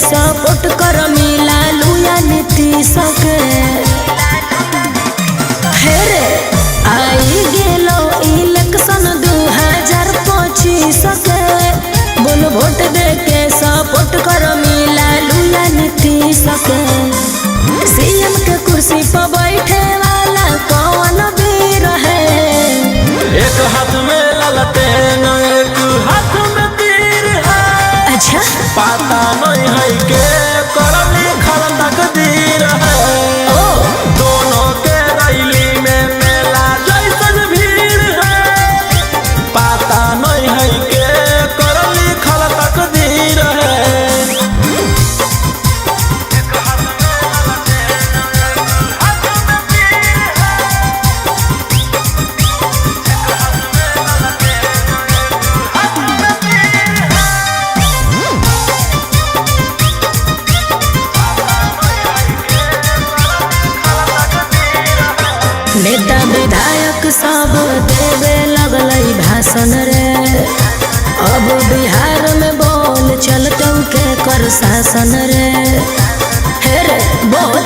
Support कर मिला लुया नीतीश के हेरे आई गेलो इलेक्शन 2025 के बोल वोट दे के सपोर्ट कर मिला लुया नीतीश के सीएम के कुर्सी पर बैठे वाला कौन वीर है। एक हाथ में ललटेन एक हाथ में तीर है। अच्छा पता नहीं है के करली खल तकदीर है। दोनों के रैली में मेला जैसन भीड़ है। पता नहीं है के करली खल तकदीर है। नेता विधायक सब देवे लगल भाषण रे। अब बिहार में बोल चलते के कर शासन रे। हे रे बोल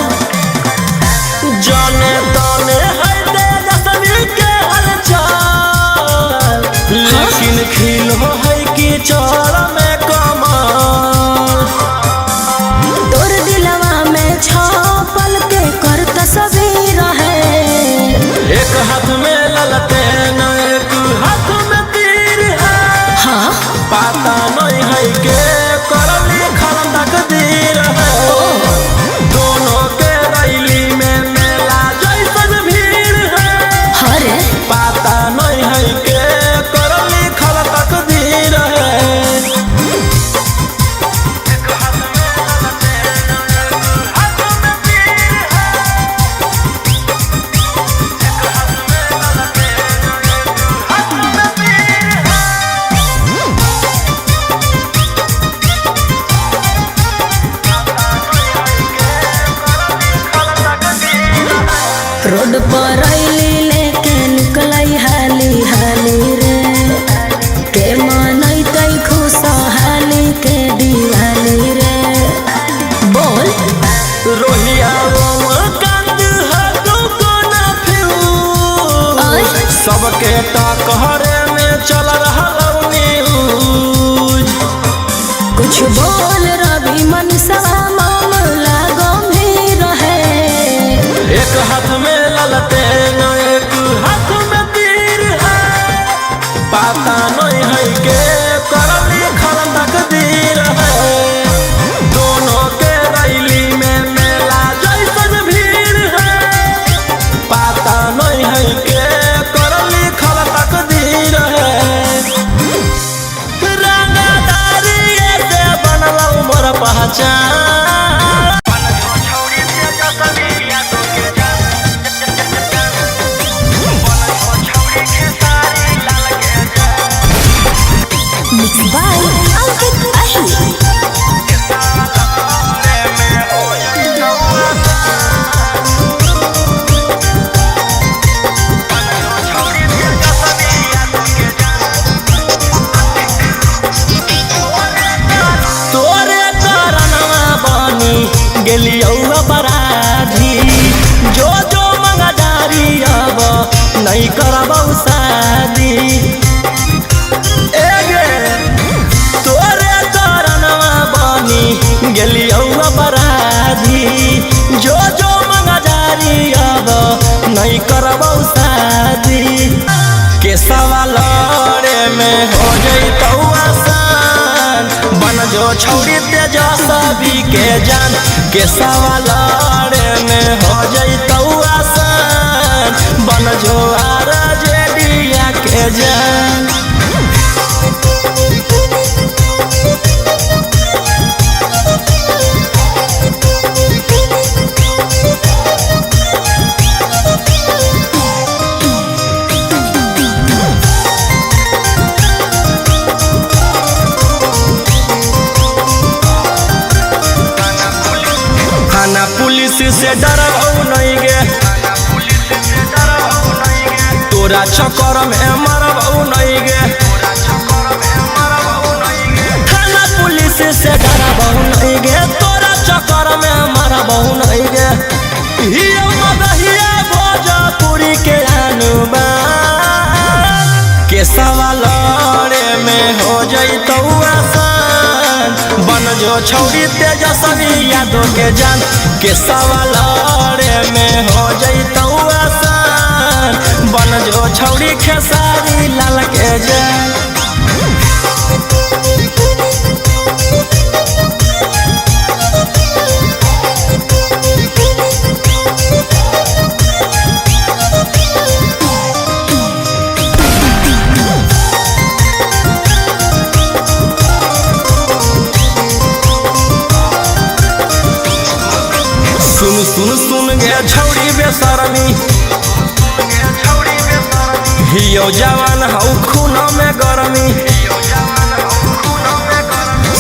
जाने ताने है तेजस्वी के हलचल। लेकिन खिल हो है कि चल में कमाल। तोर दिलवा में छापल के कर तस्वीर है। एक हाथ में ललटेन एक हाथ में तीर है। हाँ पता नहीं है के करली खल तकदीर है। दोनों के रैली में मेला जैसन भीड़ है। हरे पता नहीं है के करली खल तकदीर है। रोड पर रैली लेके निकलई हाली हाली रे। के मनैतै खुशहाली के दिवाली रे। बोल रोहिया कांद है तो कोना फ्यूज। सबके टकहरे में चल रहा न्यूज। कुछ बोल रवि मनसा मामला गंभीर है। एक हाथ में ललटेन एक हाथ में तीर है। पता नहीं है के करली खल तकदीर है। दोनों के रैली में मेला जैसन भीड़ है। पता नहीं है के करली खल तकदीर है। रंगदारी से बनल उमर पहचान। Mixed by Ankit Ahi. तोरे करनवा बनी गेलियौ अपराधी। जो जो मंगदारी अब नहीं करबौ शादी। तोरे करनवा बनी गेलियौ अपराधी। जो जो मंगदारी अब नहीं करबौ शादी। के सवाल में हो जैतौ आसान। बन जो छौरी तेजस्वी के जान। के सवाल में हो जैतौ आसान। बन जो RJD के जान। थाना पुलिस से डरबौ नहीं गे, तोरा चक्कर में मरबौ नहीं गे। थाना पुलिस से डरबौ नहीं गे, तोरा चक्कर में मरबौ नहीं गे। हिया मदहिया भोजपुरी के अनुबान के सवाल में हो जइतौ आसान, बन जो छौरी तेजस्वी यादव के जान के सवाल में हो जइतौ आसान, बन जो छौरी खेसारी लाल के जान। सुन सुन गे छौरी बेशरमी, हियो जवान हौ खून में गरमी।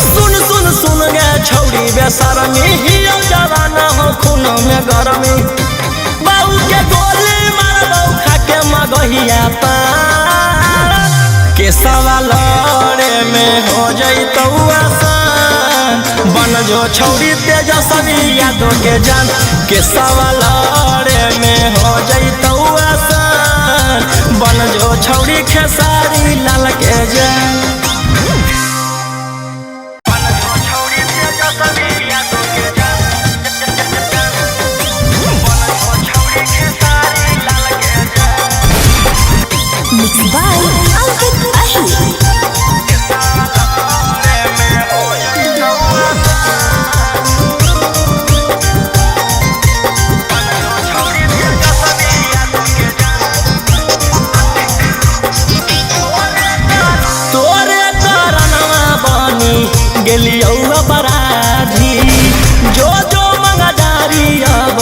सुन सुन सुन गे छौरी बेशरमी, हियो जवान हौ खून में गरमी। बाऊ के गोली मारबौ खाके मगहिया पान के सवाल में हो जइतौ आसान, बन जो छौरी तेजस्वी यादव के जान के सवाल में हो जइतौ आसान, बन जो छौरी खेसारी लाल के जान। Mixed by Ankit Ahi. गेलियौ अपराधी जो जो मंगदारी अब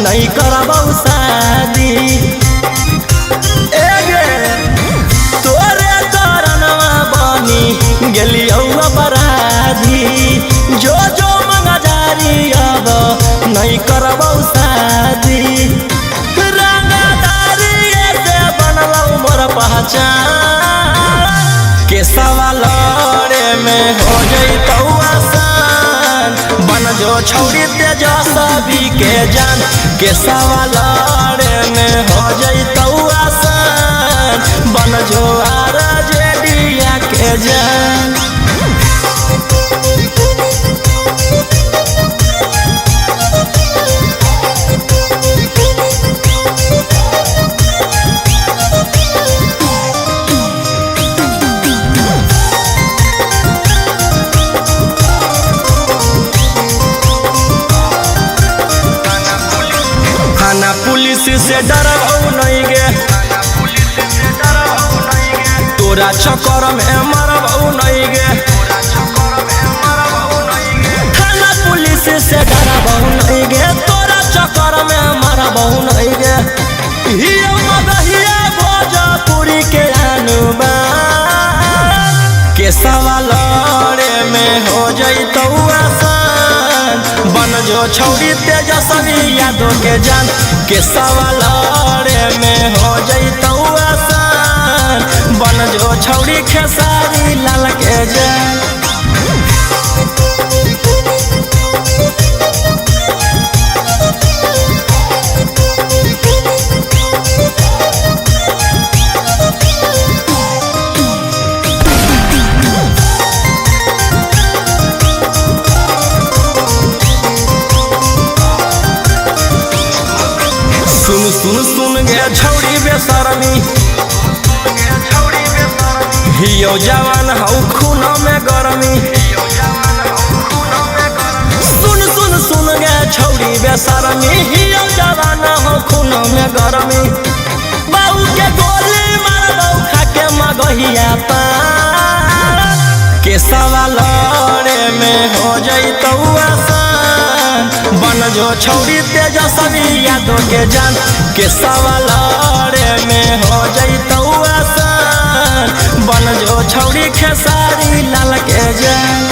नहीं करबौ शादी। तोरे कारणवा बनी गेलियौ अपराधी जो जो मंगदारी अब नहीं करबौ शादी। रंगदारी से बनलौ मोर पहचान के सवाल में हो जइतौ आसान, बन जो छौरी तेजस्वी के जान के सवाल में हो जइतौ आसान, बन जो RJD के जान। थाना पुलिस से डरबौ नहीं गे, तोरा चक्कर में मरबौ नहीं गे। थाना पुलिस से डरबौ नहीं गे, तोरा चक्कर में मरबौ नहीं गे। हिया मदहिया भोजपुरी के अनुबान के सवाल में हो जइतौ आसान, बन जो छौरी तेजस्वी यादव के जान के सवाल में हो जइतौ आसान, बन जो छौरी खेसारी लाल के जान। सुन सुन सुन गे छौरी बेशरमी, हियो जवान हौ खून में गरमी। सुन सुन सुन गे छौरी बेशरमी, हियो जवान हौ खून में गरमी। बाऊ के गोली मारबौ खाके मगहिया पान के सवाल में हो जइतौ आसान, बन जो छौरी तेजस्वी यादव के जान के सवाल में हो जइतौ आसान, बन जो छौरी खेसारी लाल के जान।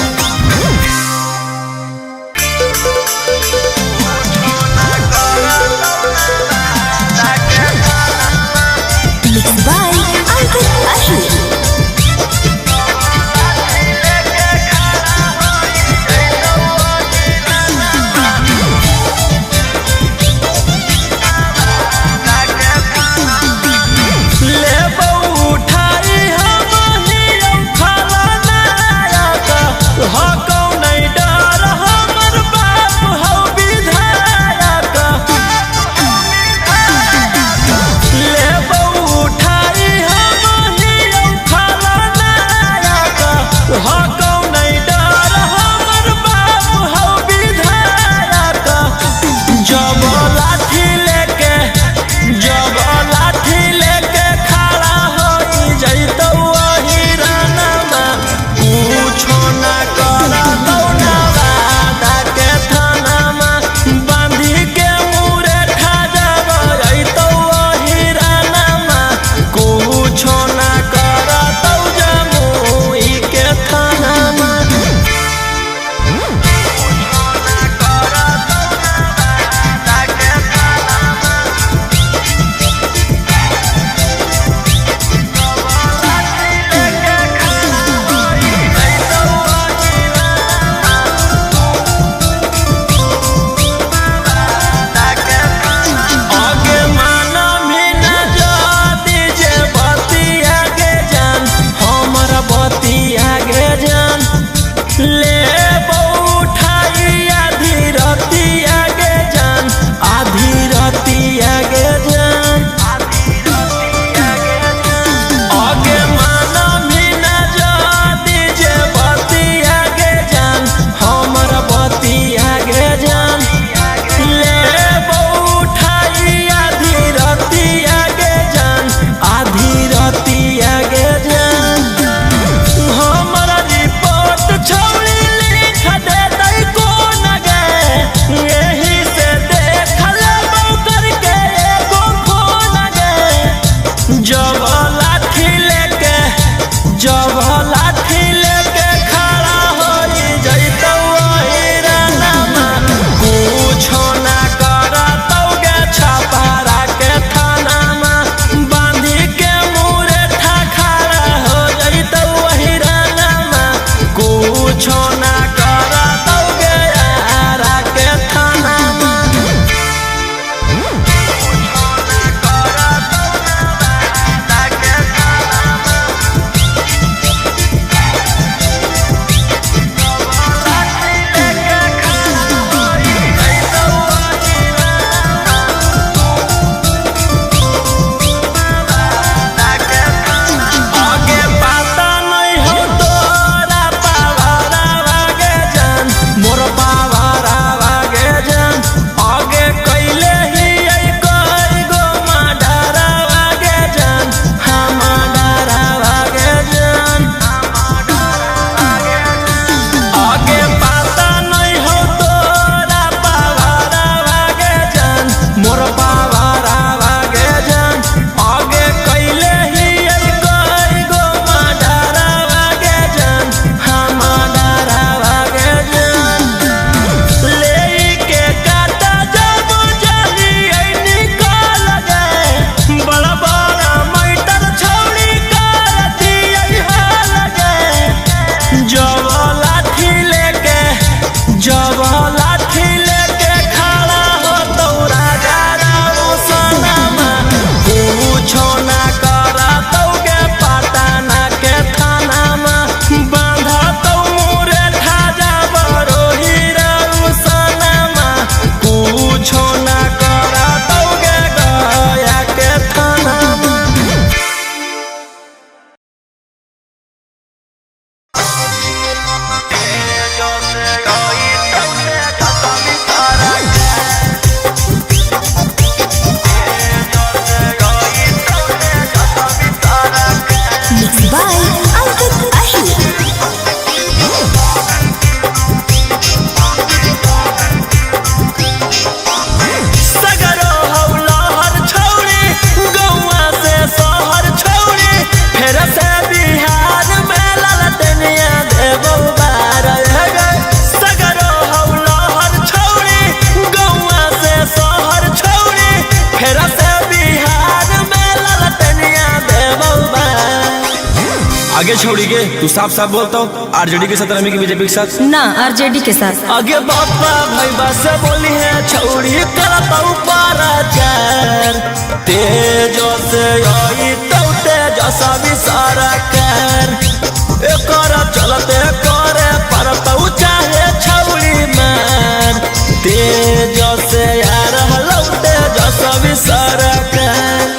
आगे छोड़ी के तू साफ साफ बोलता हूँ आरजेडी के साथ रमी की बीजेपी के साथ ना आरजेडी के साथ। आगे बापा भाई बस बोली है छोड़ी करता हूँ पाराचार तेजो से आई तो तेजसा भी सारा कर एक चलते करे परता हूँ चाहे छौड़ी मार तेजो से यार हलो तेजसा भी सारा कर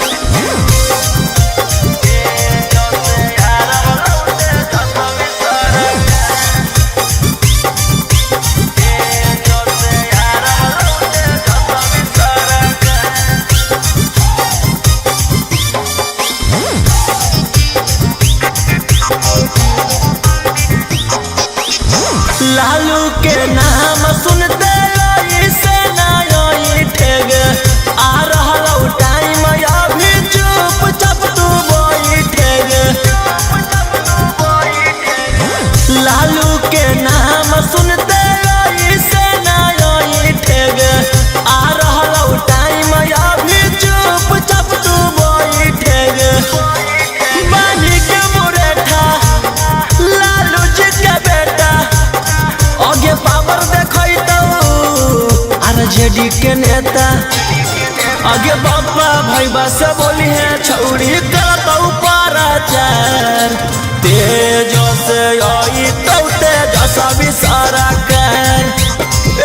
लालू के नाम सुनते से नई ठेग आ रहा टाइम अभी चुप चाप तू बैठेग लालू के नाम सुनते से नई ठेग आ रहा टाइम अभी चुप चाप तू बैठेग बानी के मुरेठा लालू जी के बेटा आगे पावर देखई तो आरजेडी के नेता आगे बापा भाई बस बोली है छौड़ी करता हूँ पाराचार तेजो से आई तो तेजसा भी सारा कर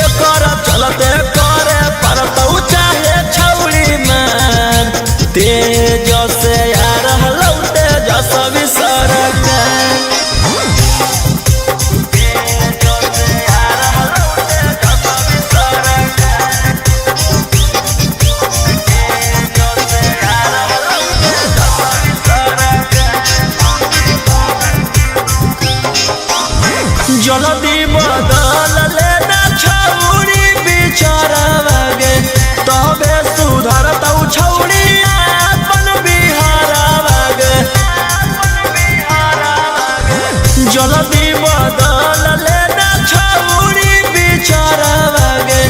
एक चलते करे परता हूँ चाहे छौड़ी मान तेजो से यार हलो तेजसा भी सारा कर जल्दी बदल लेना छौड़ी बिचारवागे तबे सुधरता छौड़ी अपन बिहारवागे जल्दी बदल लेना छौड़ी बिचारवागे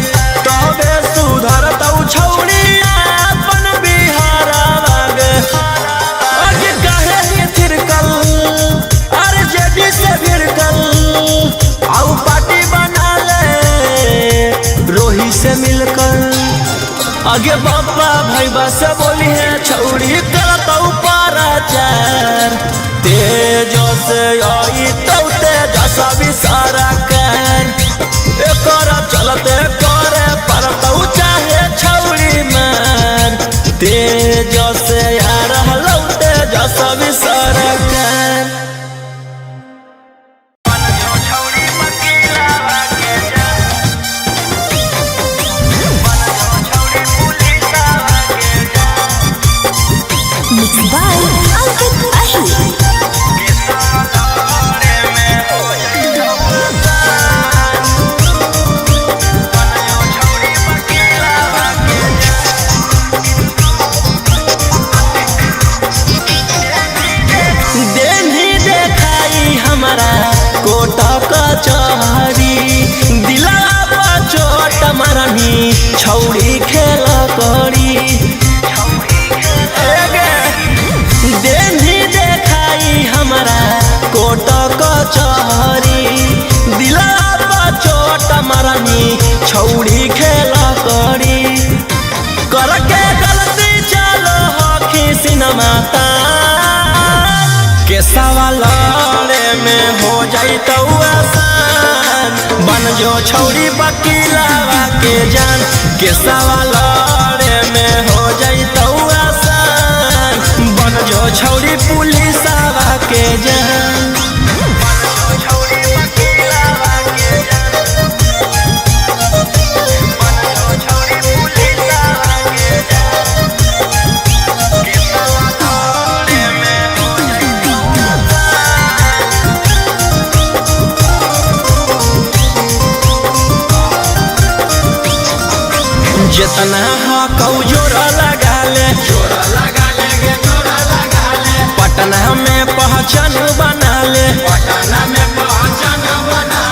तबे सुधरता छौड़ी अपन बिहारवागे आगे काहे ही थिरकल आरजेडी से भिड़कल आउ पार्टी बना ले रोही से मिलकर आगे बापा भाई बस बोली है छौड़ी करता हूँ पाराचार तेजो से आई तो तेजसा भी सारा कर एक चलते करे परता हूँ चाहे छौड़ी मार तेजो से यार हलो तेजसा भी सारा कर छौड़ी खेल करी देनी देखाई हमारा कोट कचहरी दिला चोट मरनी छौड़ी खेल करी करके गलती चलो हखी सिनेमा के सवाल में हो जाई तो आसान बन जो छौड़ी वकीलावा के जान के सवाल में हो जाई तो आसान बन जो छौड़ी पुलिसवा के जान जितना हकौ जोरा लगा ले पटना में पहचान बना ले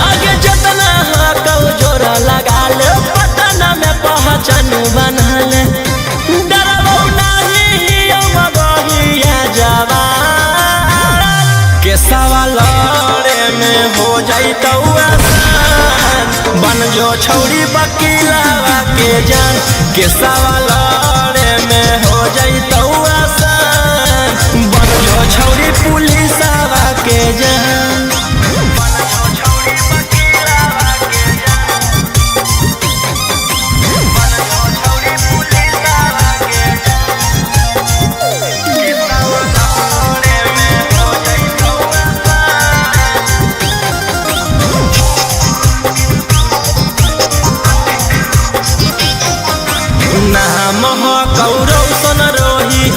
आगे जितना हकौ जोरा लगा ले पटना में पहचान बना ले डरबो नहीं मगहिया जवान के जो छौरी बकीलावा के जान के सवालरे में हो जइतौ आसान बन जो छौरी पुलिसवा के जान नाम हो कौरव सन रोही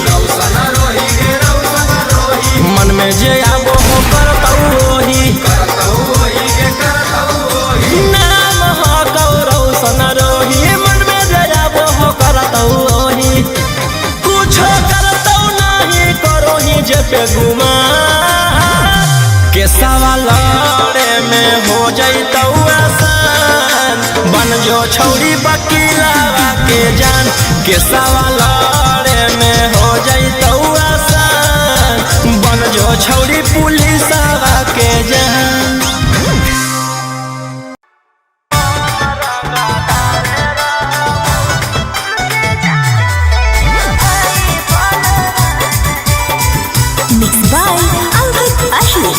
मन में जे आबो हो करतौ ओही नाम हो कौरव सन रोही मन में जे आबो हो करतौ ओही कुछो करतौ नहीं करोही जे पे गुमा के सवालरे में हो जइतौ आसान बन जो छौरी बकीलावा के जान के सवालरे में हो जइतौ आसान बन जो छौरी पुलिसवा के जान Mixed by Ankit Ashmi.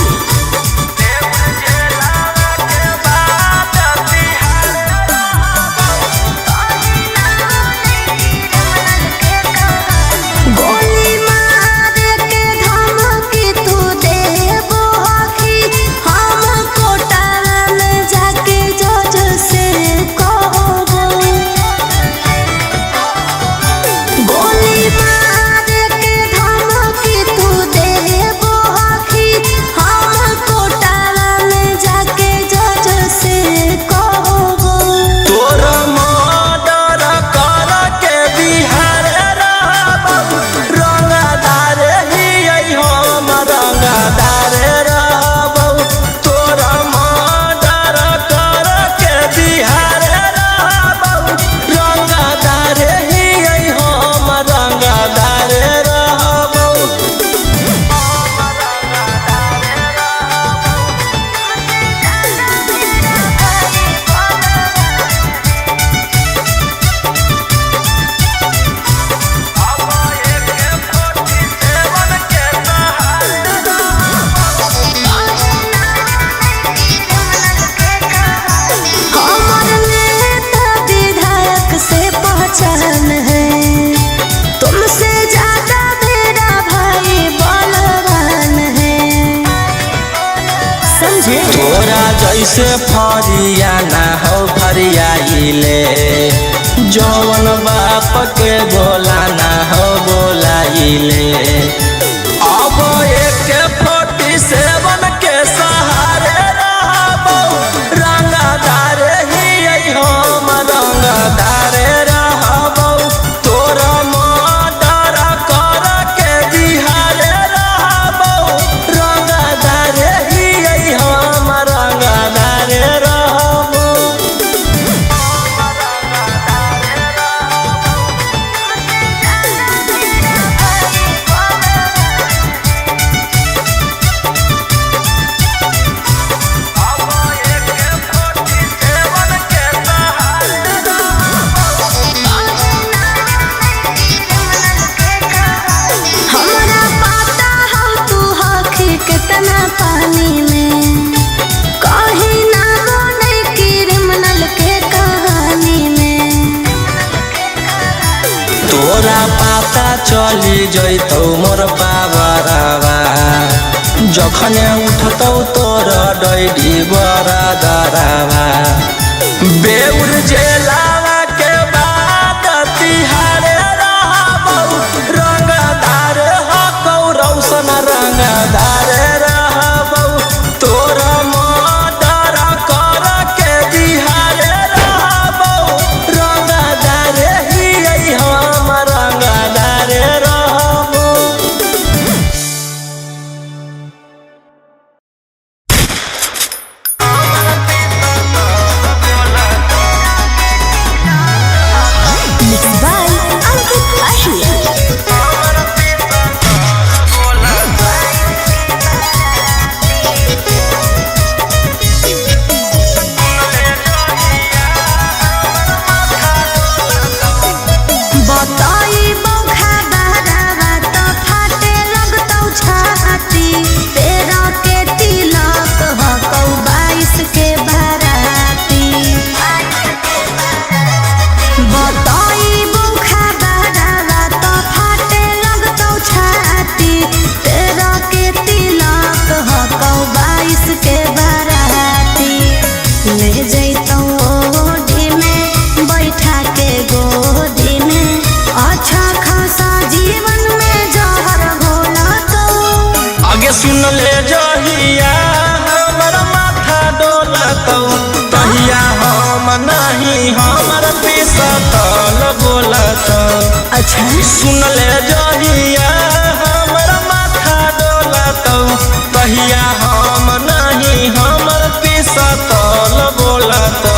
जैसे फरिया ना हो फरियाइले जौन बाप के बोला ना हो बोलाइले अब एक 47 के सहारे रहबौ रंगदार ही हम रंगदार रहबौ तोर मर्डर कर के बिहार रहबौ रंगदार ही हम रंगदार रहबौ पानी में कहीं ना बोले क्रिमिनल के कहानी में तोरा पता चली जइतौ मोर बाबरवा जखने उठतौ तोर डैडी बरदरवा बेउर जेलावा के बाद तिहारे रहबौ रंगदार हो कौरव सन रंगदार रहबौ तोर मर्डर कर के बिहार रहबौ रंगदार ही हम रंगदार रहबौ सुन ले जहिया हमर माथा डोलतौ तहिया हम नहीं हमर पिसतल बोलतौ। अच्छा सुन ले जहिया हमर माथा डोलतौ तहिया हम नहीं हमर पिसतल बोलतौ।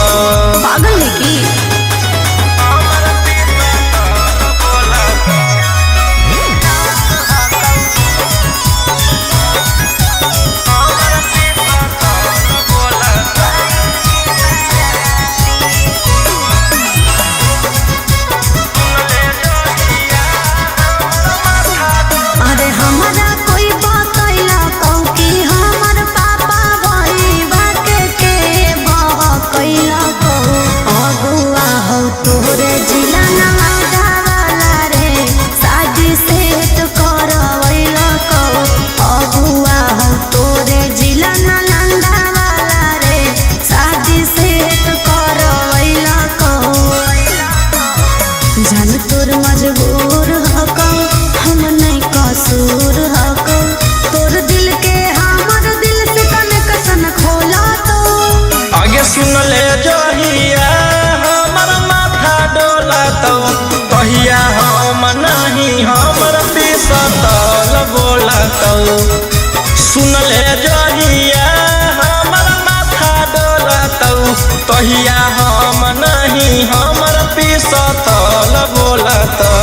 पागल है की मजबूर हको हम नहीं कसूर हको तोर दिल के हमर दिल से कनेक्शन खोला तो आगे सुन ले जहिया हमर माथा डोलतौ तहिया हम नहीं हमर पिसतल बोलतौ। सुन ले जहिया हमर माथा डोलतौ तहिया हम नहीं हमर पिसतल बोलतौ।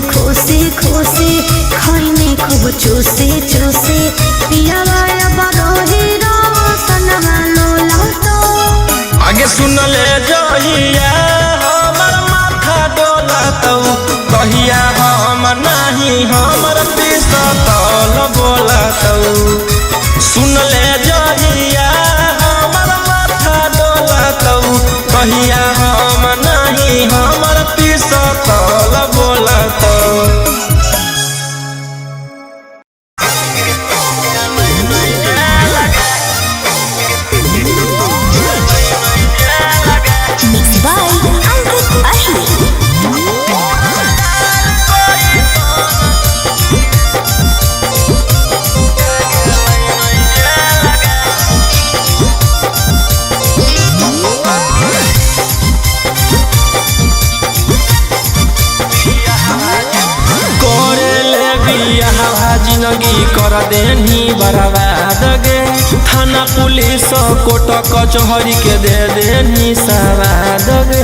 खुशी खुशी खैनी खूब चूसी चूसी पियावा बरोही रोशनमा लोला तो आगे सुन ले जहिया हमर माथा डोलतौ तहिया हम नहीं हमर पिसतल बोलतौ। सुन ले जहिया हमर माथा डोलतौ तहिया हम नहीं हमर पिसतल बोलतौ। Mixed by Ankit Ahmed. जिंदगी कर देनी बर्बाद गे थाना पुलिस कोर्ट कचहरी के दे देनी सवाद गे।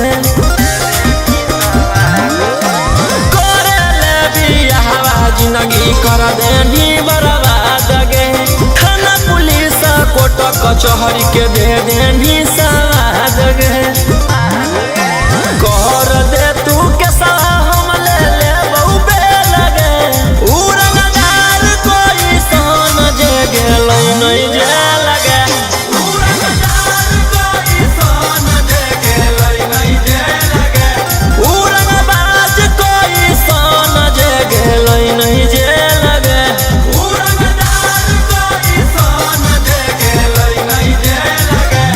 करे ले बियाह जिंदगी कर देनी बर्बाद गे थाना पुलिस कोर्ट कचहरी के दे देनी सवाद गे। कर दे तू के हम ले ले बहु बे लगे उड़नदार कोई सन जे गेलै नहीं जे लगे उड़नदार कोई सन जे गेलै नहीं जे लगे उड़नबाज कोई सन जे गेलै नहीं जे लगे उड़नदार कोई सन जे गेलै नहीं जे लगे।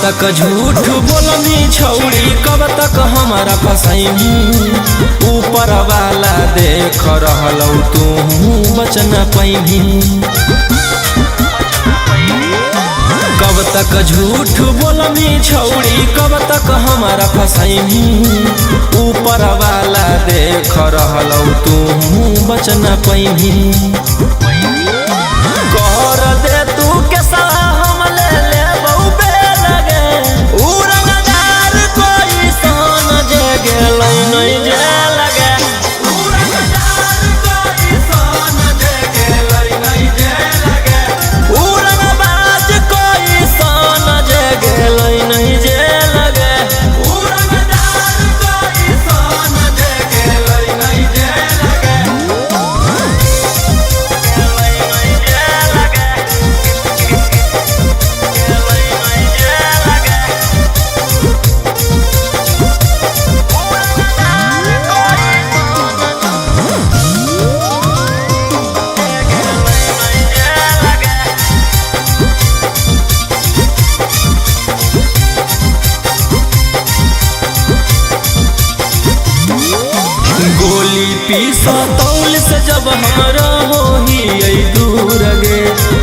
तक झूठ बोलनी छौड़ी, कब तक हमारा फसैनी। ऊपर वाला देख रहलौ तू बच न पैनी। कब तक झूठ बोलनी छौड़ी, कब तक हमारा फसैनी। ऊपर वाला देख रहलौ तू बच न पैनी। कर दे तू के सलाह हम ले ले बहुबे लगे। उड़नदार कोई सन जे गेलै नहीं जे लगे। उड़नदार कोई सन जे गेलै नहीं जे लगे। उड़नबाज कोई सन जे गेलै नहीं जे लगे। उड़नदार कोई सन जे गेलै नहीं जे लगे। गोली पीसा तौल से जब हमरा होही दूर गे।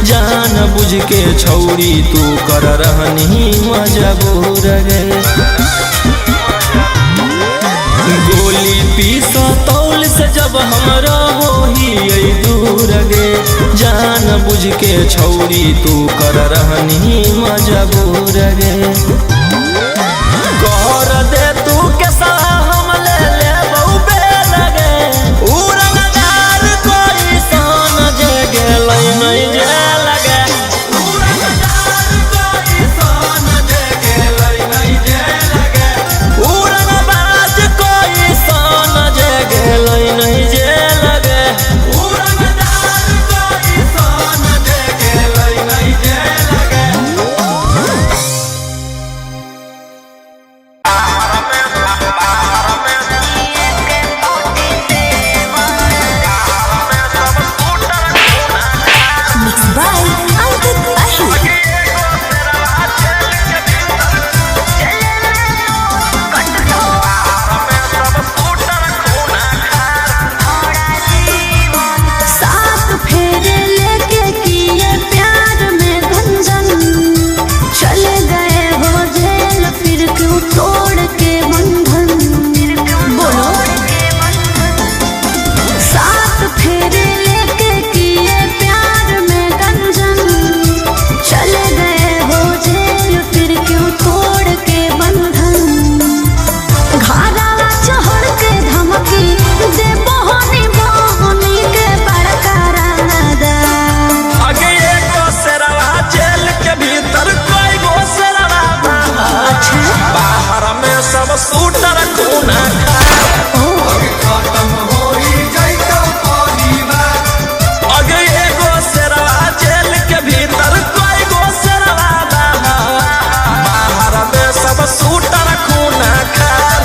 जान बुझ के छौड़ी तू कर रहनी मजबूर गे। गोली पीसा तौल से जब हमरा होही दूर गे। जान बुझ के छौड़ी तू कर रहनी मजबूर गे। कर दे तू के सलाह हम ले ले बहुबे लगे। उड़नदार कोई सन जे गेलै नहीं जे लगे। उड़नदार कोई सन जे गेलै नहीं जे लगे। उड़नबाज कोई सन जे गेलै नहीं जे लगे। उड़नदार कोई सन जे गेलै नहीं जे लगे। Mixed by Ankit Ahi. सात फेरे लेके किए प्यार में गंजन। चले गए हो जेल फिर क्यों तोड़ के बंधन। बोलो सात फेरे लेके किए प्यार में गंजन। चले गए हो जेल फिर क्यों तोड़ के बंधन। घारा चढ़ के धमकी दे बहनी बहनी के बड़का रादा। आगे एगो शेरवा जेल के भीतर कोई गो शेरवा बाहर। बाहर में सब शूटर खूना आगे एगो शेरवा जेल के भीतर कोई गो शेरवा बाहर। बाहर में सब शूटर खूना खार।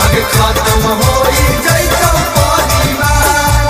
आगे खत्म होई जइतो परिवार।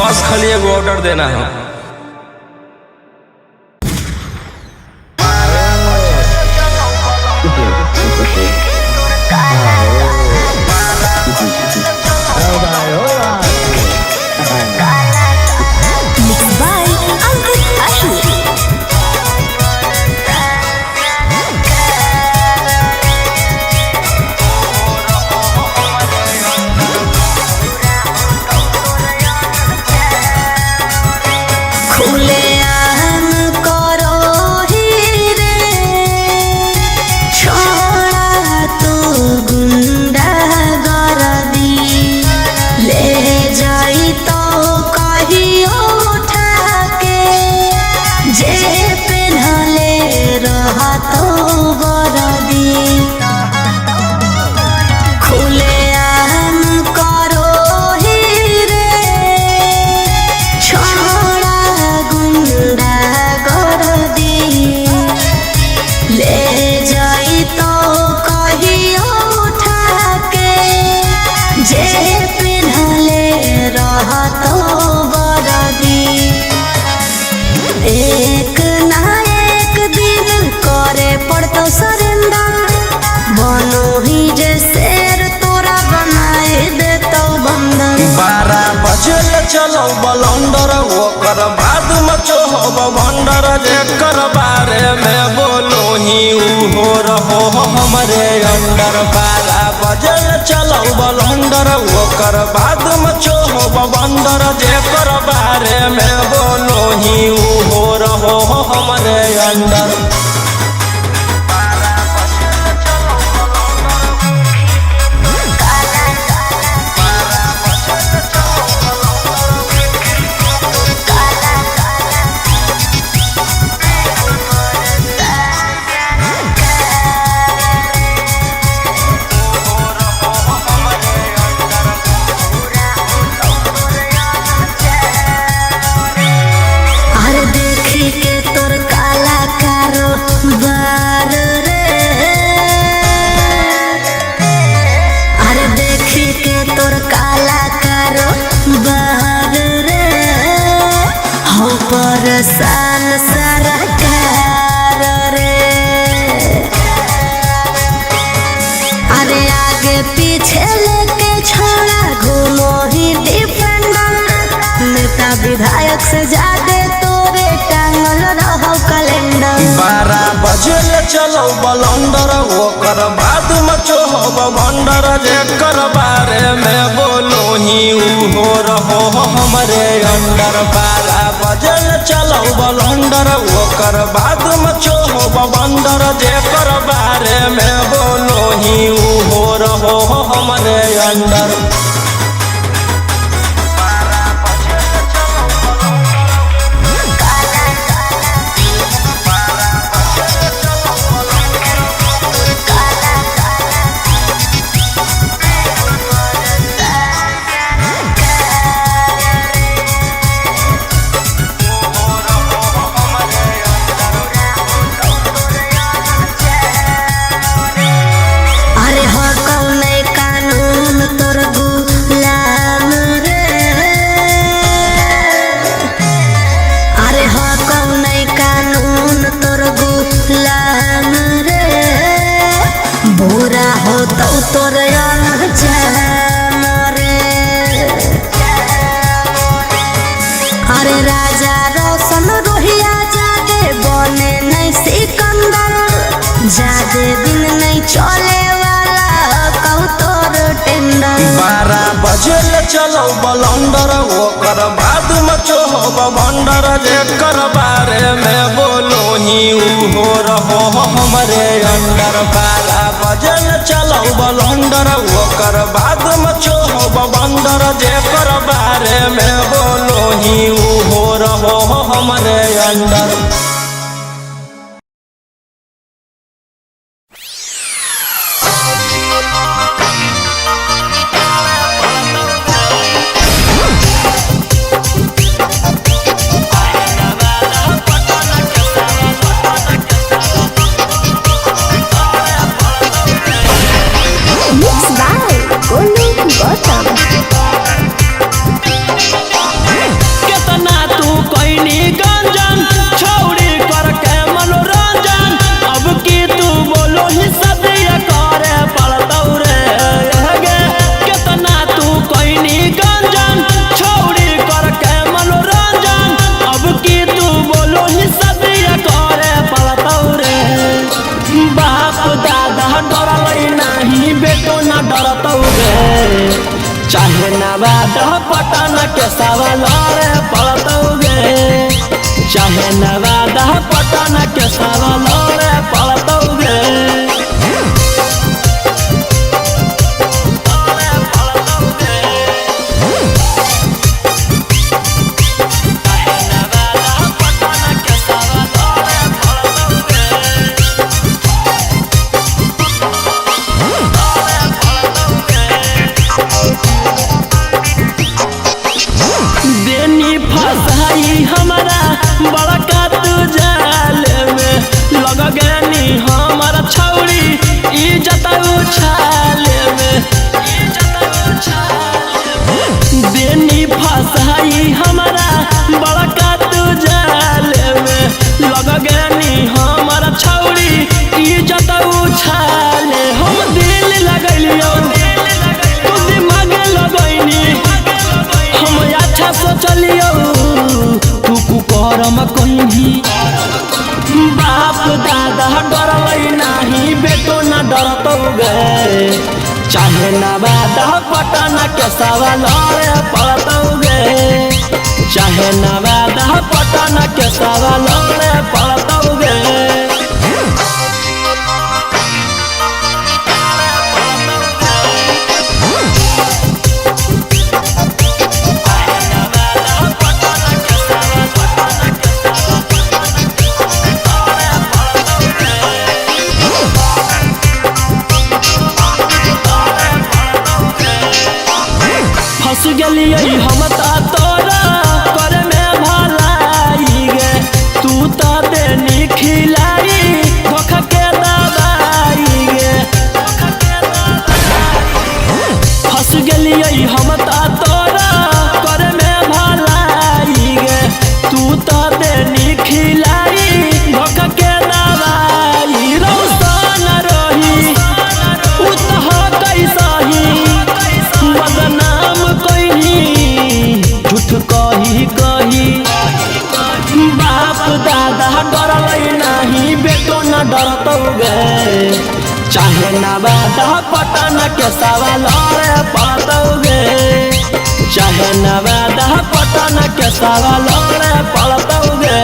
बस खाली एगो ऑर्डर देना है। एक ना एक दिन करे पड़तो सरेंडर, बनो ही जे शेर तोरा बनाए देतो बंदर। 12 बजे चलो बलंदर, ओकर बाद मचो हो भंडर, जेकर बारे में बोलो ही हो रहो हमरे अंडर। 12 बजे चलो बलंदर, ओकर बाद मचो हो भंडर, जेकर बारे में बोलो ही हो रहो हमरे अंडर। सान सरकार रे, अरे आगे पीछे लेके छोड़ा घूमो ही डिफेंडर। नेता विधायक से ज्यादा तोरे टांगल रहो कैलेंडर। 12 बजे चलो बलंदर, ओकर बाद मचो हो भंडर, जेकर बारे में बोलो ही हो रहो हमरे अंडर। 12 बजे चलो बलंदर, ओकर बाद मचो हो भंडर, जेकर बारे में बोलो ही हो रहो हमरे अंडर। तोर अरे राजा रोशन रोहिया जादे बने नहीं सिकंदर, जादे दिन नहीं चले वाला कहू तोर टेंडर। 12 बजे चलो बलंदर, ओकर बाद मचो हो भंडर, जेकर बारे में बोलो ही हो रहो हमरे अंडर। 12 बजे चलो बलंदर, ओकर बाद मचो हो भंडर, जेकर बारे में बोलो ही हो रहो हमरे अंडर। पटना के सारा लड़े पड़तौगे हमारा बड़का तू जाल में लग गनी हमारा छौड़ी इज्जत उछाले में बेनी फसाई हमारा बड़का तू जाल में लग गनी हमारा छौड़ी इज्जत उछाले हम दिल लगलियो तू दिमाग लगैनी हम अच्छा सोचलियो करम कहीं बाप दादा डरलै नहीं बेटो न डरतौगे चाहे नवादा पटना के सवाल लड़े पड़तौगे चाहे नवादा पटना के सवाल लड़े पड़तौगे फंस गलिए हम तोरा कर में भलाई गे तू तो देनी खिलाई धोखा के दवाई गे फंस गलिए हम तोरा कर में भलाई गे तू तो देनी खिलाई धोखा के दवाई रौशन रही उतह कैसा ही बदनाम झूठ कही बाप दादा डरलै नहीं बेटो न डरतौगे चाहे नवादा पटना के सवाल लड़े पड़तौगे चाहे नवादा पटना के सवाल लड़े पड़तौगे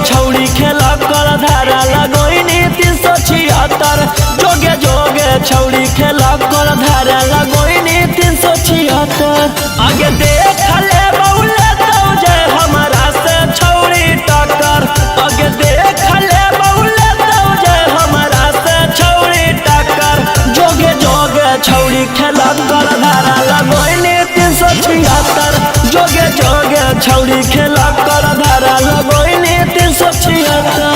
छौड़ी खेला कर धारा लगोइनी 376 जोगे जोगे छौड़ी खेला कर धारा लगोइनी 376 आगे देख ले बउले तो जे हमारा से छौड़ी टक्कर आगे देख ले बउले तो जे हमारा से छौड़ी टक्कर जोगे जोगे छौड़ी खेला कर धारा लगोइनी 376 जोगे जोगे छौड़ी खेला कर धारा लगोइनी 376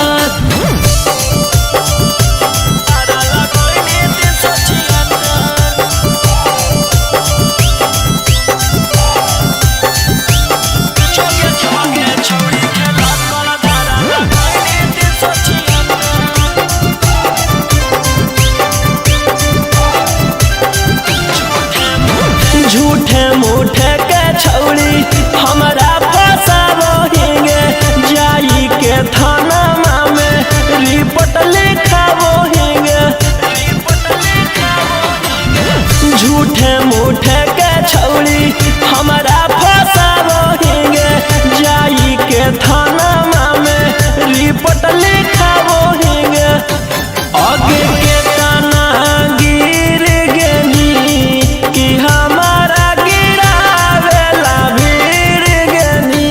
झूठे मूठे के छौड़ी हमारा फसावोहिंगे जाई के थाना में रिपोर्ट लिखावोहिंगे झूठे मूठे के छौड़ी हमारा फसावोहिंगे जाई के थाना में रिपोर्ट लिखावोहिंगे आगे के तना गिर गेनी कि हमारा गिरावेला भीड़ गेनी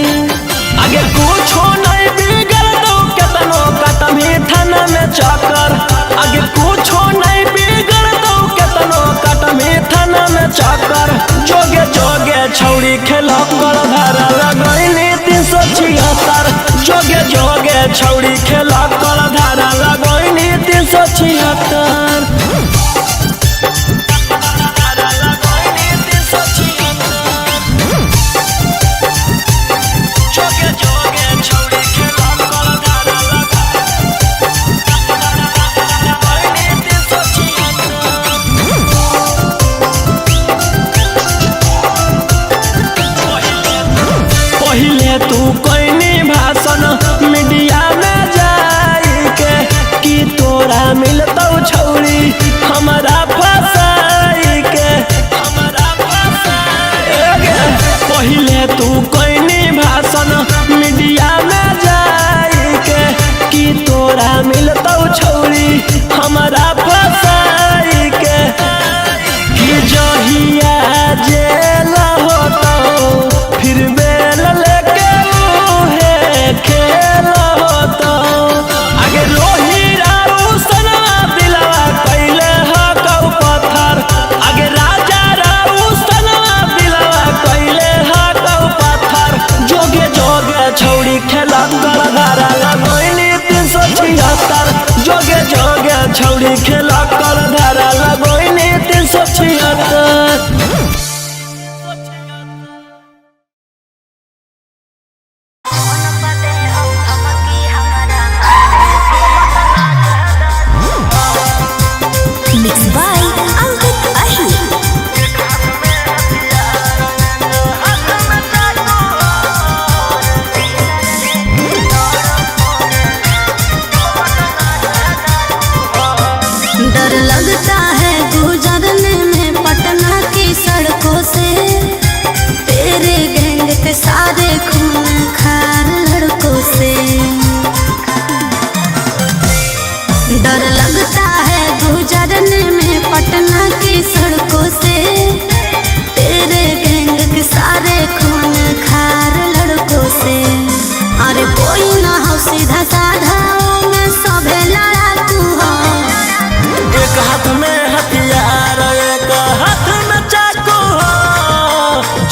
आगे कुछो नहीं बिगड़ दो केतनो कटमी थाना में चक्कर आगे कुछो नहीं बिगड़ दो केतनो कटमी थाना में चक्कर जोगे जोगे छौड़ी खेला कर धारा लगैनी 376 जोगे जोगे छौड़ी खेला कर धारा लगैनी 376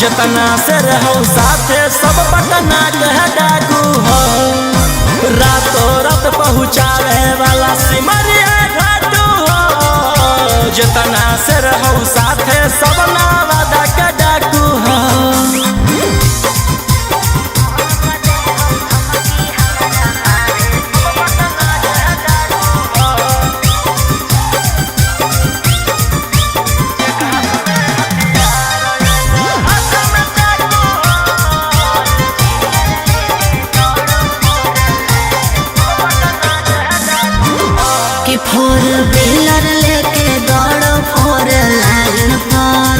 जितना से रहो साथे सब पटना के डाकू हो, रातों रात पहुँचावे वाला सिमरिया घाटू हो। जितना से रहो साथे सब नवादा के डाकू हो। फोर व्हीलर लेके दौड़ो फोर लाइन पर,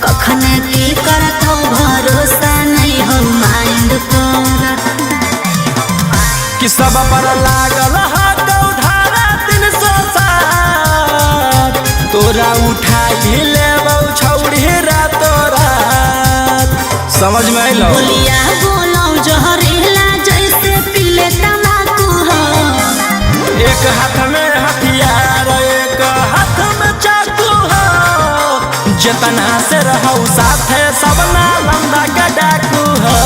कखने की करतो भरोसा नहीं हो माइंड पर। कि सब पर लागल हाथों धारा 360, तोरा उठाई लेबौ छौड़ी रातों रात। समझ में आइलो? बोलिया बोलो जहरीला जैसे पीले तम्बाकू हो। एक हाथ में हथियार एक हाथ में चाकू हो। जितना से रहो साथे सब नालंदा के डाकू हो,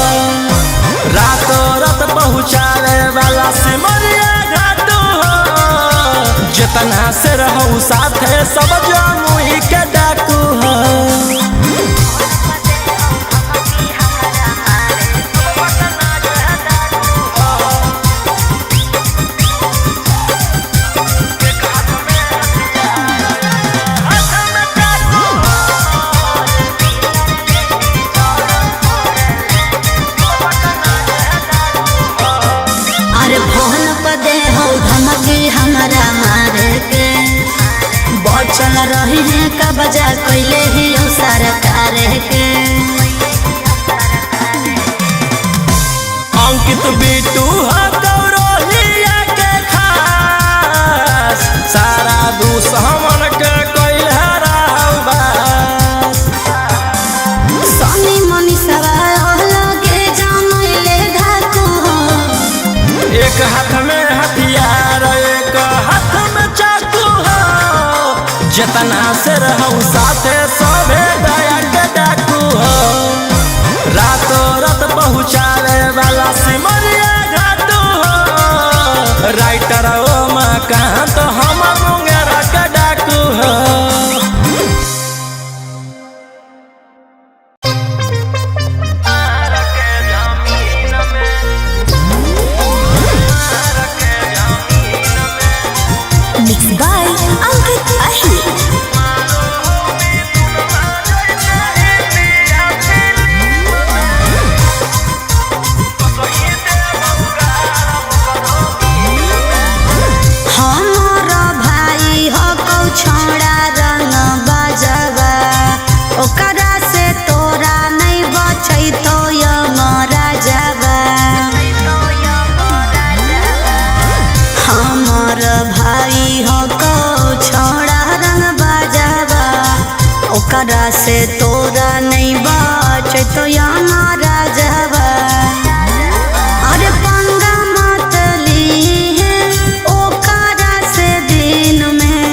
रातों रात पहुँचावे वाला सिमरिया घाटू हो। जितना से रहो साथे सब जमुई के डाकू हो। हमारा मारे के बचल रही है का बजा कैले ही सरकार के। अंकित बिटू गौरवलिया के खास, सारा दुश्मन के कैल हराबास। सनी मनीषवा लगे जमैले धाकू हो। एक हाथ में हथियार एक हाथ में चाकू हो। जितना से रहूं साथे सबे दया के डाकू हो, रातों रात पहुँचावे वाला सिमरिया घाटू हो। राइटर ओ मकान तो हम मुंगेरा के डाकू हो। ओकरा से तोरा नहीं बाचे तो हमारा जवा। अरे पंगा मत ली है ओकरा से दिन में।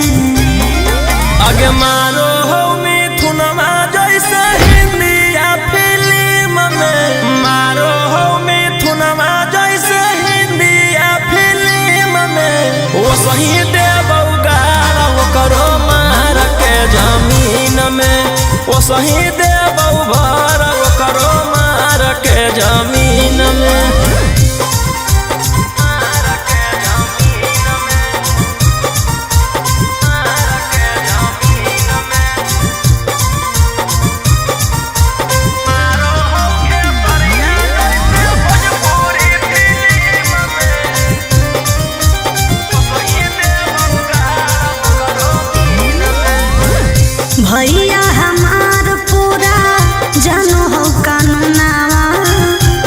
आगे मारो हो मिथुनमा जैसे हिंदिया फिल्म में, मारो हो मिथुनमा जैसे हिंदिया फिल्म में। वो सही देबौ गारा वो करो मार के जमीन में, वो सही देबौ भर वो करो मार के जमीन में। भैया हमार पूरा जानो हो कानूनावा,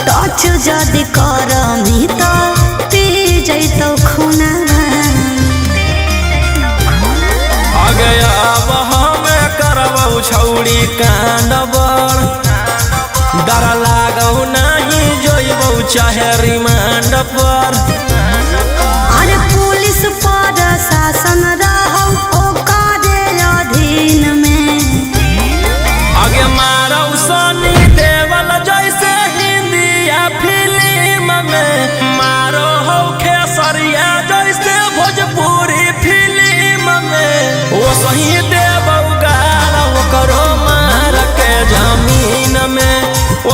टच जदि करमी तो पी जैतो खूनावा। आगे अब हमें करबौ छौड़ी कांड बड़, डर लागौ नहीं जोइबौ चाहे रिमांड पर। अरे पुलिस पर शासन रहो ओकरे अधीन में। आगे मारौ सनी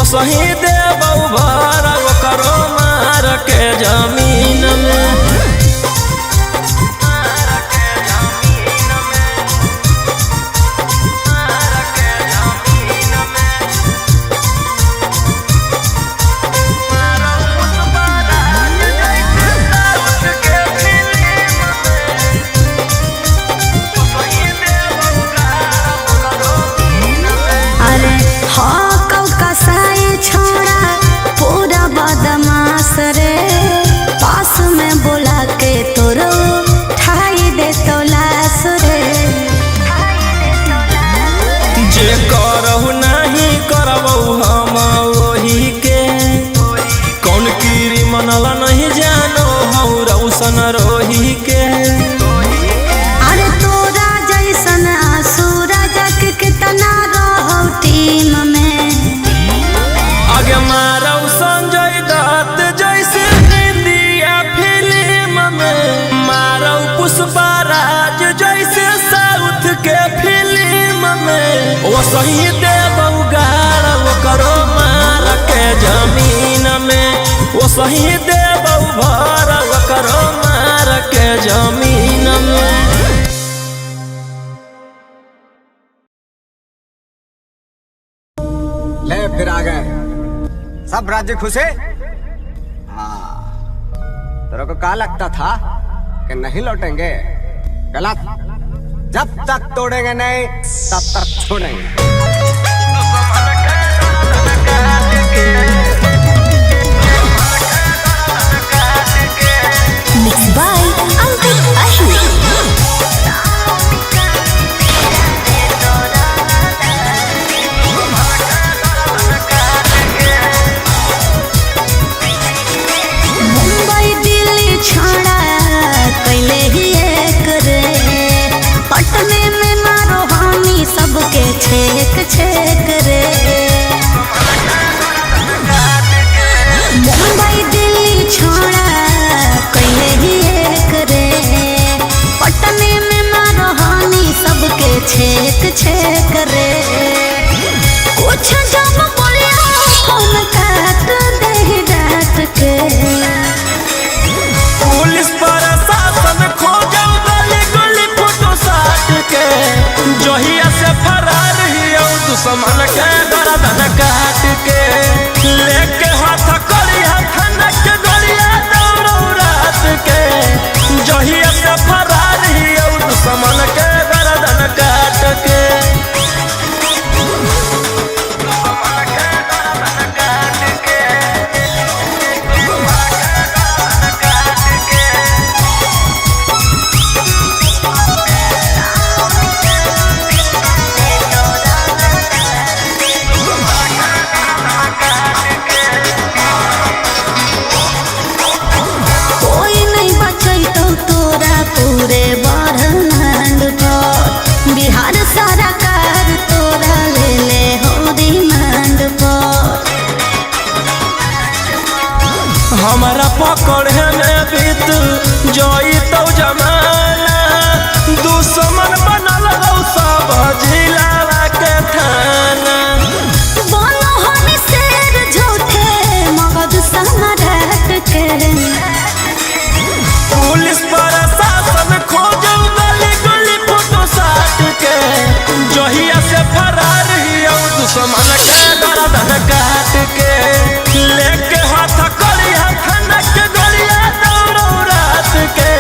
वो सही देव भर करो मार के जमीन में। पास में बोला के तोरो ठाई दे तो लाश रे। जे करहु नहीं करबहु हम वही के, कौन कीरी मनला नहीं जानो हऊ रौशन रोही के। अरे तोरा जैसन सूरज के कितना रहो टीम में, आगे मारौ संजय दत्त जैसे इंडिया फिल्म में, मारौ पुष्पराज जैसे साउथ के फिल्म में। वो सही देबौ गाड़ करो मार के जमीन में, वो सही देबौ भर करो मार के जमीन में। ले फिर आ गए सब राज्य खुश है। हाँ, तेरे को क्या लगता था कि नहीं लौटेंगे? गलत। जब तक तोड़ेंगे नहीं तब तक छोड़ेंगे। Mixed by Ankit Ashmi। छोड़ा कैले ही एक रे, पटने में मारो हामी सबके छेक छेक रे। मुंबई दिल्ली छोड़ा कैले ही एक रे, पटने में मारो हामी सबके छेक छेक रे। कुछ जब बोलिया फोन काट दे डांट के, पुलिस प्रशासन खोजौ गली गली फोटो साट के, जहिया से फरार हियौ दुश्मन के गर्दन काट के। लेके हाथ करिया खनक के गोलिया दौड़ौ रात के, जहिया से फरार हियौ दुश्मन के गर्दन काट के। पूरे ब्रह्मांड पर बिहार सरकार तोरा ले ले हो रिमांड पर। हमारा पकड़े में बीत जोई तो जमाना, दुश्मन बनल हो सब जिला के थाना। बोलो हम शेर झूठे मगध सम्राट के, पुलिस प्रशासन खोजौ गली गली फोटो साट के, जहिया से फरार हियौ दुश्मन के गर्दन काट के। लेके हाथ करिया खनक के गोलिया दौड़ौ रात के,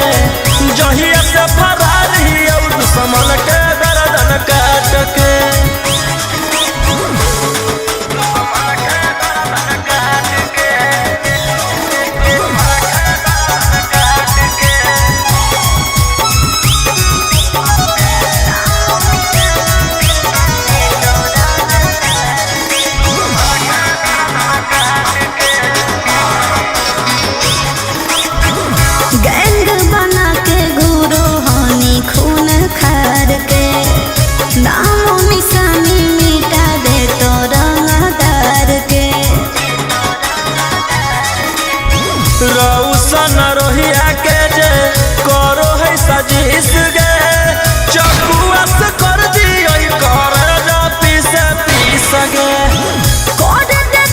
जहिया से फरार हियौ दुश्मन के गर्दन काट के। गैंग बना के गुरु हानि खून खार के, नामो निशानी मिटा दे तो रंगदार के। रौशन रोहिया के जे करो है सजीस गे, चकुआ से कर दियो कर पीस गे। कर दे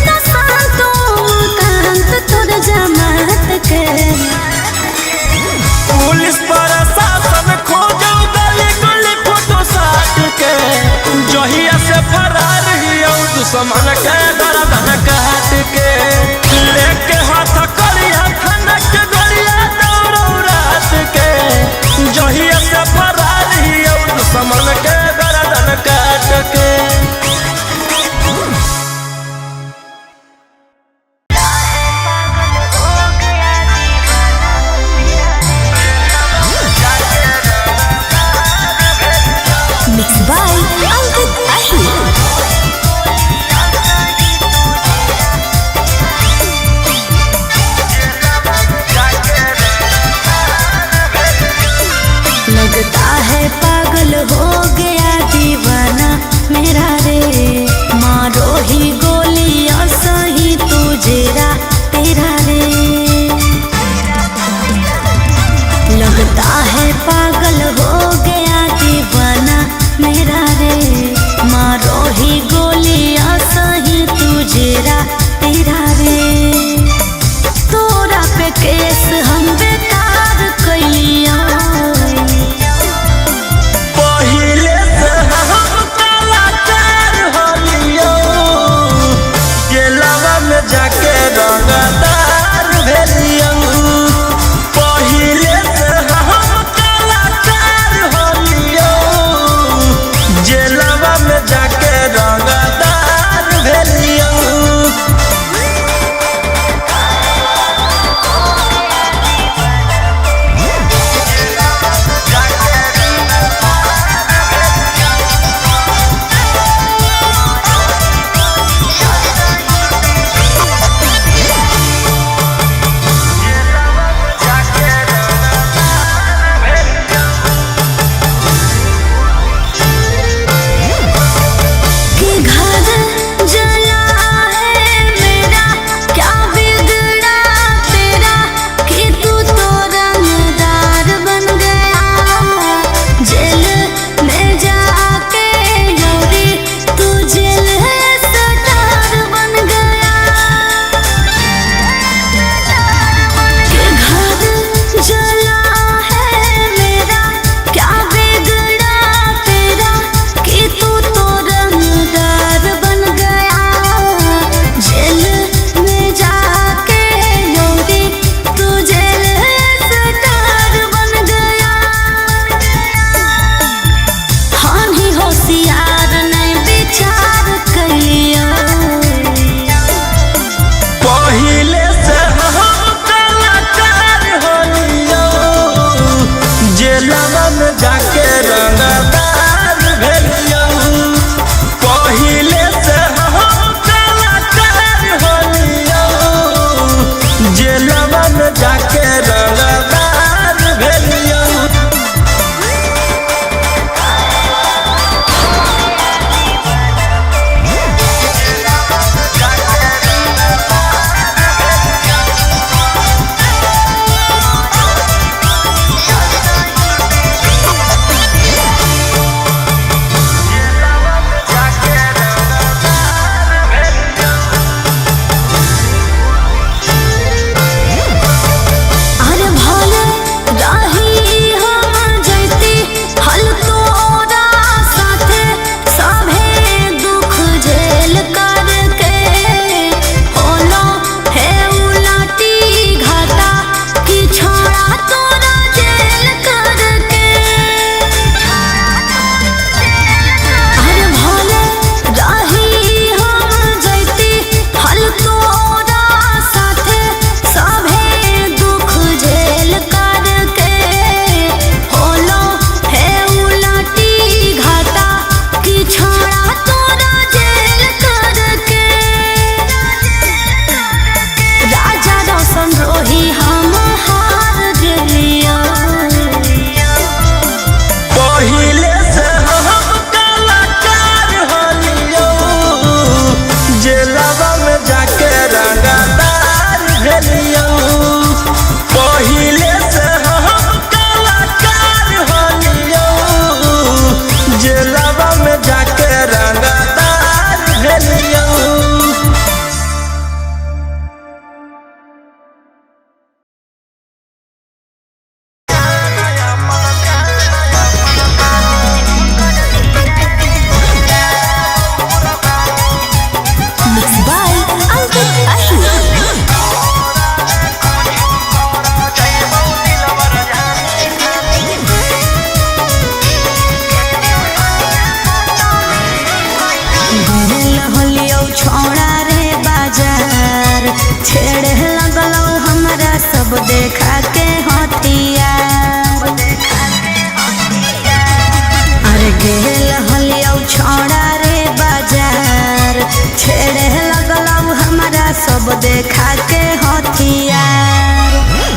सब देखा के हथियार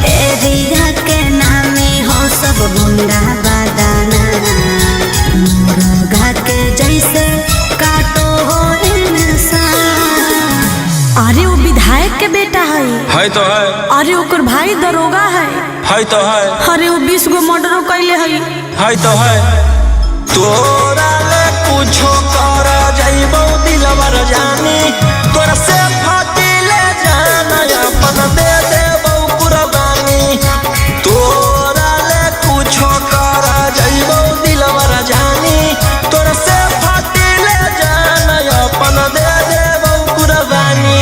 एरिया के नामे हो सब गुंडा बादाना मुर्गा के जैसे काटो हो इंसान। अरे वो विधायक के बेटा है तो है। अरे ओकर भाई दरोगा है तो है। अरे वो 20 गो मर्डर कैले है तो है। तोरा ले कुछो कर जाइबो दिलवर जानी तोरा से फाटी ले जाना अपन दे देबो कुर्बानी। तोरा ले कुछो कर जाइबो दिलवर जानी तोरा से फाटी ले जाना अपन दे देबो कुर्बानी।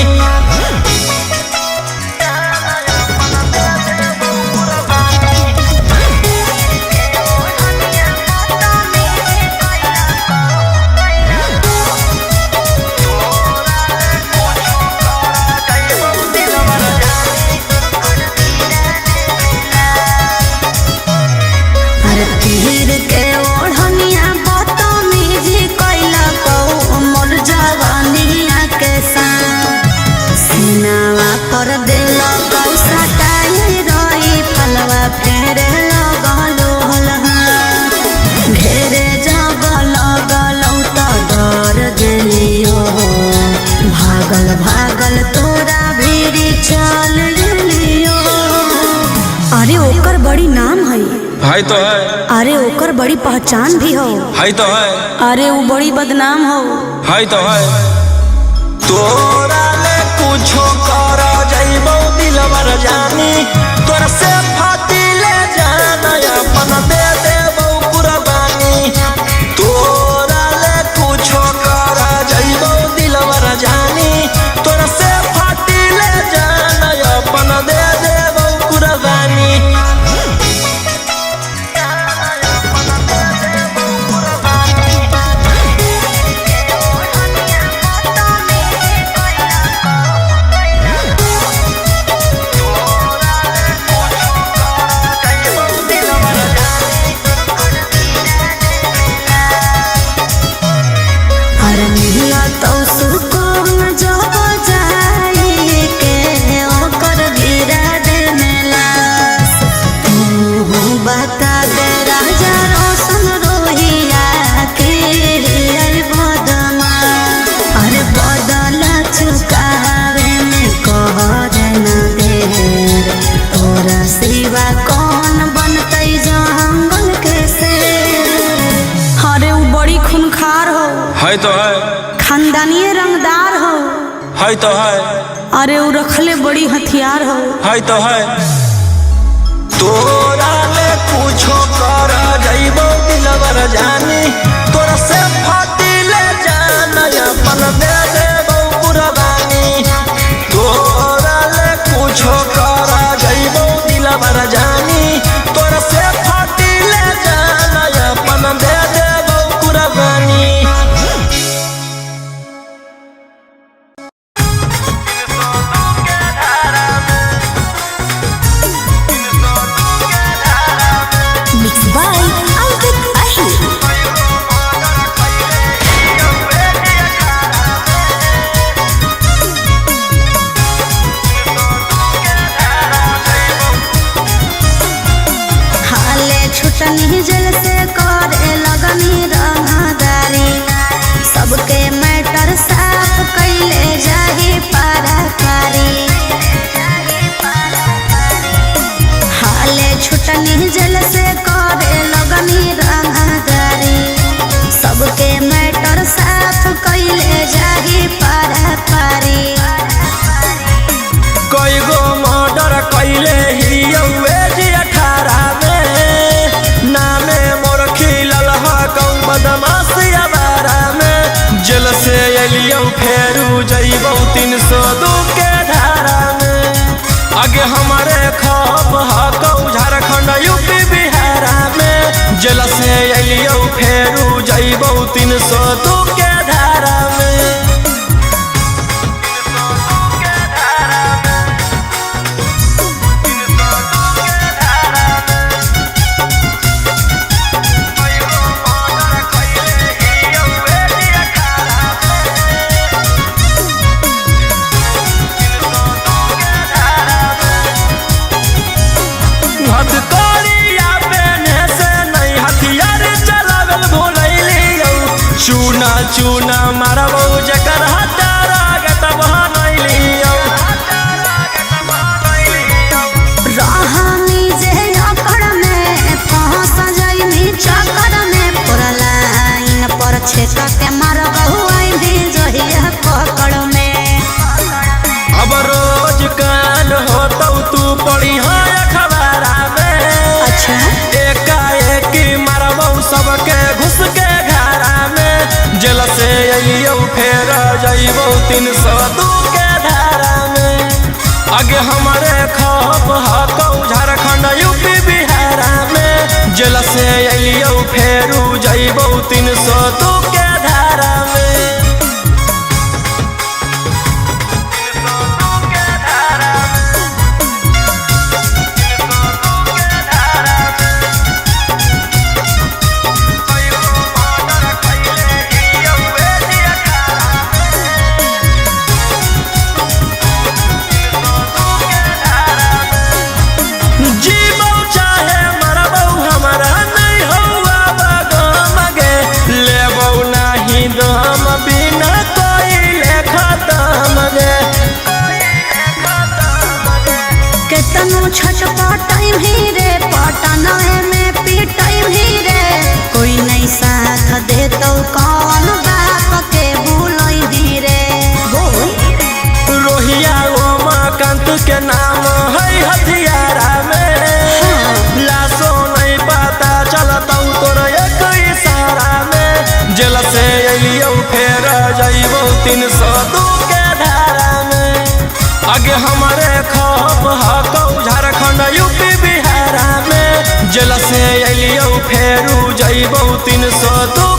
तीर के ओढ़निया बदतमीजी कैला कौ मोर जवानिया के साथ सीनावा पर दिल कौ सटाई रही फलवा फेरे लगलो घेरे जब लगलौ त डर गेलियो भागल भागल तोरा भीड़ चल गेलियो। अरे ओकर बड़ी नाम है तो है। अरे ओकर बड़ी पहचान भी हो तो है। अरे वो बड़ी बदनाम हो तो है। तोरा ले कुछो कर जाइबो दिलवर जानी तोरा से फाटी ले जाना अपन दे देबो कुर्बानी। तोरा ले कुछो कर जाइबो दिलवर जानी तोरा से फाटी ले जाना अपन दे देबो कुर्बानी। तो सुकून जब जाई के ओकर गिरा दे लाश तू बता दे राजा रोशन रोहिया के बदमा। अरे बदला चुकावे में कहर न देर तोरा सिवा कौन बनतै जंगल के शेर। अरे वो बड़ी खूंखार हो तो है। खानदानी रंगदार हो तो है। अरे वो रखले बड़ी हथियार हो तो है। तोरा ले कुछो कर जाइबो दिलवर जानी तोरा से फाटी ले जाना अपन दे देबो कुर्बानी। तोरा ले कुछो कर जाइबो दिलवर जानी तोरा से फाटी ले जाना अपन दे देबो कुर्बानी। छुटनी जल से करे लगनी रंगदारी सबके मैटर साफ कैले जाही पाराकारी। हाले छुटनी जल से करे लगनी रंगदारी सबके मैटर साफ कैले जाही पाराकारी। कई गो मर्डर कैले हियौए जी 18 में नामे मोर खिलल ह कौ बदमाशी अबारा में। जेल से एलियौ फेरू जइबौ 302 के धारा में। आगे हमारे खप ह कौ झारखंड यूपी बिहारा में। जेल से एलियौ फेरू जइबौ 302 के धारा में। चूना चूना मारबो जकर हटारा गट बहनैलियो रहनी जे अकड़ में फंस जाइनी चक्कर में पुरलाइन पर छेक के मारबहु आइनी जहिया पकड़ में। अब रोज कांड होतौ तू पढ़ी अखबारा में। अच्छा एकाएक मारबौ सबके घुस के घरा में। जेल से अइयौ फेर जइबौ 302 के धारा में। आगे हमारे खप हकौ झारखंड यूपी बिहारा में। जेल से अइयौ फेरू जइबौ 302 के धारा में। जीवौ चाहे मरबौ हमरा नहीं हौआ बगम गे। लेबौ नहीं दम बिना कोई खत्म गे। केतनो छटपटाई भी रे पटनाए में पिटाई भी रे। कोई नहीं साथ दे तो कौन बाप के भूलई दी रे। रोहिया उमाकांत के नाम है हथियारा में। लाशो नहीं पता चलतौ तोर एक इशारा में। जेल से अइयौ फेर जइबौ 302 के धारा में। आगे हमारे खप हकौ झारखंड यूपी बिहारा में। जेल से अइयौ फेरू जइबौ 302